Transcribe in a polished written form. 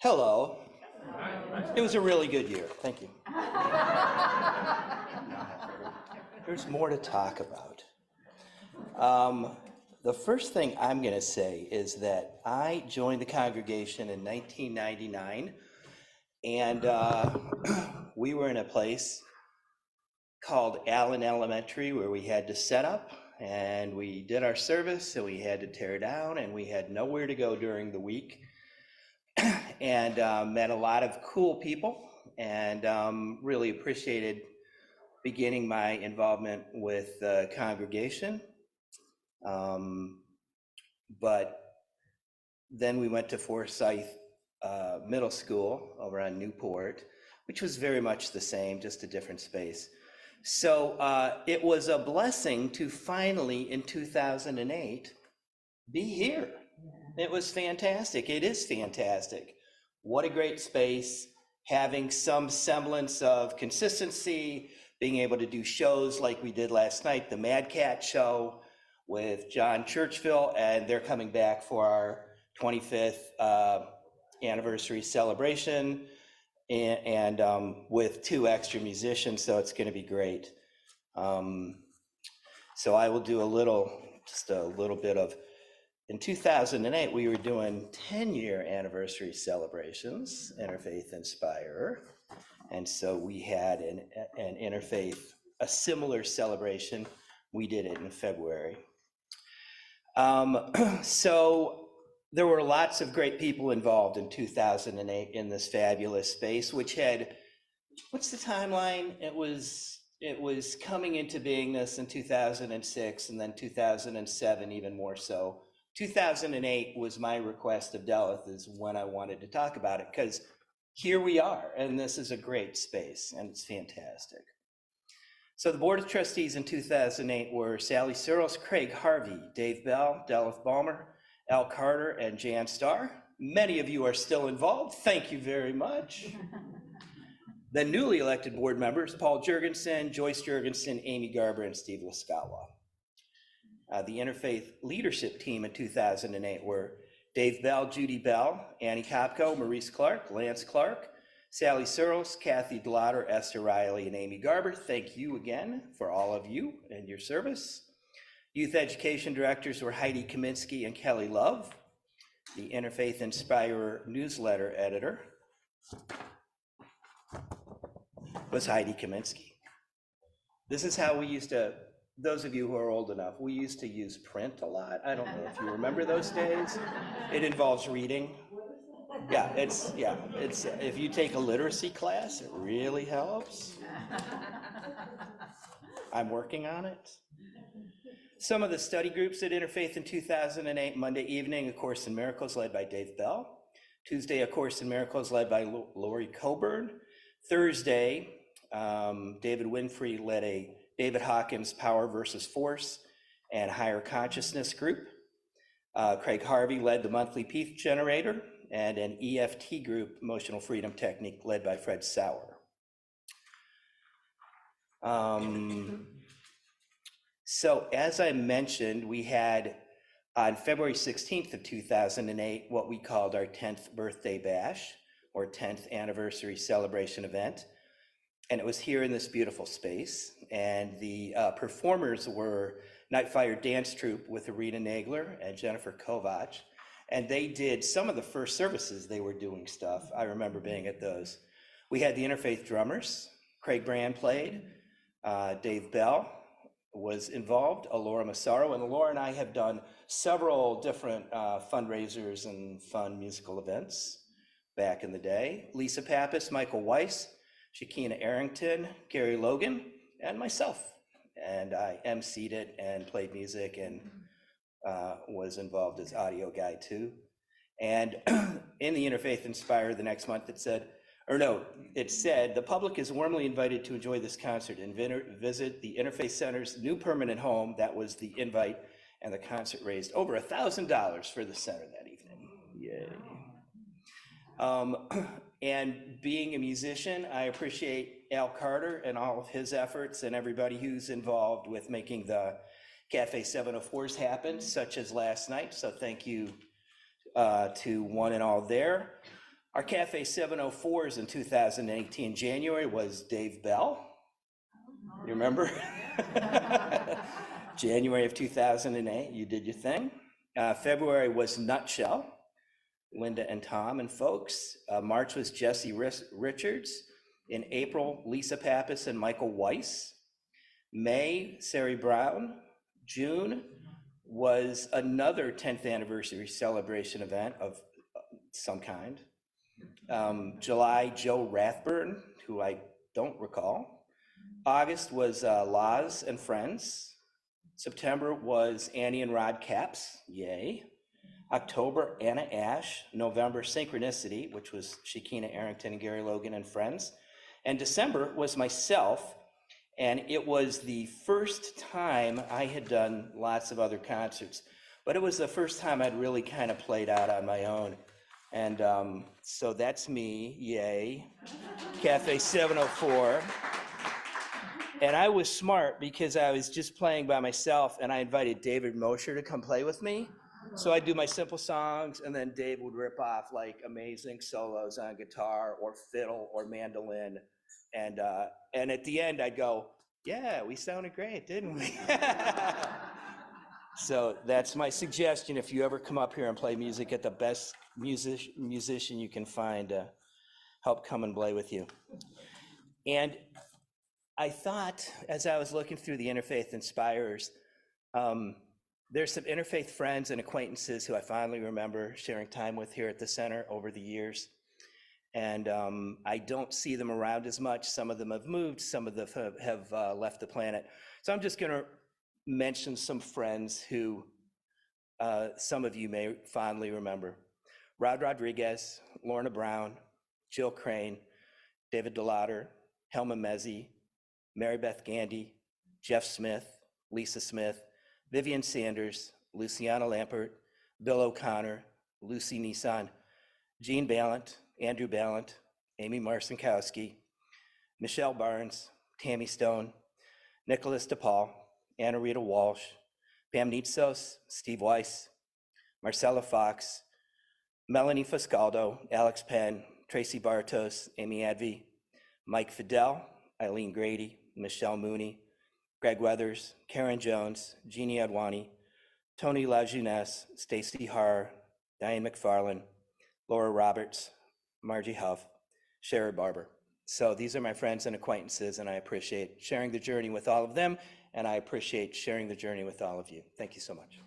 Hello. It was a really good year. Thank you. There's more to talk about. The first thing I'm going to say is that I joined the congregation in 1999, and we were in a place called Allen Elementary where we had to set up, and we did our service, and we had to tear down, and we had nowhere to go during the week, and met a lot of cool people, and really appreciated beginning my involvement with the congregation. But then we went to Forsyth Middle School over on Newport, which was very much the same, just a different space. So it was a blessing to finally, in 2008, be here. It was fantastic. It is fantastic. What a great space, having some semblance of consistency, being able to do shows like we did last night, the Mad Cat show with John Churchville, and they're coming back for our 25th anniversary celebration, and with 2 extra musicians, so it's going to be great. So I will do just a little bit of, in 2008, we were doing 10-year anniversary celebrations, Interfaith Inspire, and so we had an interfaith, a similar celebration. We did it in February. So there were lots of great people involved in 2008 in this fabulous space, which had, what's the timeline? It was coming into beingness in 2006, and then 2007 even more so. 2008 was my request of Duluth, is when I wanted to talk about it, because here we are, and this is a great space, and it's fantastic. So the Board of Trustees in 2008 were Sally Searles, Craig Harvey, Dave Bell, Duluth Balmer, Al Carter, and Jan Starr. Many of you are still involved. Thank you very much. The newly elected board members, Paul Jurgensen, Joyce Jurgensen, Amy Garber, and Steve Laskawa. The Interfaith leadership team in 2008 were Dave Bell, Judy Bell, Annie Kopko, Maurice Clark, Lance Clark, Sally Searles, Kathy Dlotter, Esther Riley, and Amy Garber. Thank you again for all of you and your service. Youth education directors were Heidi Kaminsky and Kelly Love. The Interfaith Inspire newsletter editor was Heidi Kaminsky. This is how we used to, those of you who are old enough, we used to use print a lot. I don't know if you remember those days. It involves reading. Yeah, it's if you take a literacy class, it really helps. I'm working on it. Some of the study groups at Interfaith in 2008, Monday evening, A Course in Miracles led by Dave Bell. Tuesday, A Course in Miracles led by Lori Coburn. Thursday, David Winfrey led a David Hawkins Power versus Force and Higher Consciousness group. Craig Harvey led the monthly Peace Generator, and an EFT group, Emotional Freedom Technique, led by Fred Sauer. So as I mentioned, we had on February 16th of 2008, what we called our 10th birthday bash, or 10th anniversary celebration event. And it was here in this beautiful space. And the performers were Nightfire Dance Troupe with Arena Nagler and Jennifer Kovach. And they did some of the first services, they were doing stuff. I remember being at those. We had the Interfaith drummers. Craig Brand played. Dave Bell was involved. Alora Massaro. And Alora and I have done several different fundraisers and fun musical events back in the day. Lisa Pappas, Michael Weiss, Shakina Arrington, Gary Logan, and myself. And I emceed it and played music and was involved as audio guy too. And in the Interfaith Inspire the next month it said, the public is warmly invited to enjoy this concert and visit the Interfaith Center's new permanent home. That was the invite, and the concert raised over $1,000 for the center that evening. Yay. And being a musician, I appreciate Al Carter and all of his efforts and everybody who's involved with making the Cafe 704s happen, such as last night. So thank you to one and all there. Our Cafe 704s in 2018 January was Dave Bell. You remember? January of 2008, you did your thing. February was Nutshell, Linda and Tom and folks. March was Jesse Richards. In April, Lisa Pappas and Michael Weiss. May, Sari Brown. June was another 10th anniversary celebration event of some kind. July, Joe Rathburn, who I don't recall. August was Laz and Friends. September was Annie and Rod Capps, yay. October, Anna Ash. November, Synchronicity, which was Shakina Arrington and Gary Logan and Friends. And December was myself, and it was the first time I had done lots of other concerts, but it was the first time I'd really kind of played out on my own. And so that's me, yay, Cafe 704. And I was smart because I was just playing by myself, and I invited David Mosher to come play with me. So I'd do my simple songs, and then Dave would rip off like amazing solos on guitar or fiddle or mandolin. And at the end, I'd go, yeah, we sounded great, didn't we? So that's my suggestion. If you ever come up here and play music, get the best musician you can find to help come and play with you. And I thought, as I was looking through the Interfaith Inspirers, there's some interfaith friends and acquaintances who I finally remember sharing time with here at the center over the years. And I don't see them around as much. Some of them have moved, some of them have left the planet. So I'm just gonna mention some friends who some of you may fondly remember. Rod Rodriguez, Lorna Brown, Jill Crane, David DeLauder, Helma Mezzi, Mary Beth Gandy, Jeff Smith, Lisa Smith, Vivian Sanders, Luciana Lampert, Bill O'Connor, Lucy Nissan, Jean Ballant, Andrew Ballant, Amy Marcinkowski, Michelle Barnes, Tammy Stone, Nicholas DePaul, Anna Rita Walsh, Pam Nitsos, Steve Weiss, Marcella Fox, Melanie Foscaldo, Alex Penn, Tracy Bartos, Amy Advey, Mike Fidel, Eileen Grady, Michelle Mooney, Greg Weathers, Karen Jones, Jeannie Adwani, Tony LaJeunesse, Stacy Haar, Diane McFarland, Laura Roberts, Margie Huff, Sherry Barber. So these are my friends and acquaintances, and I appreciate sharing the journey with all of them, and I appreciate sharing the journey with all of you. Thank you so much.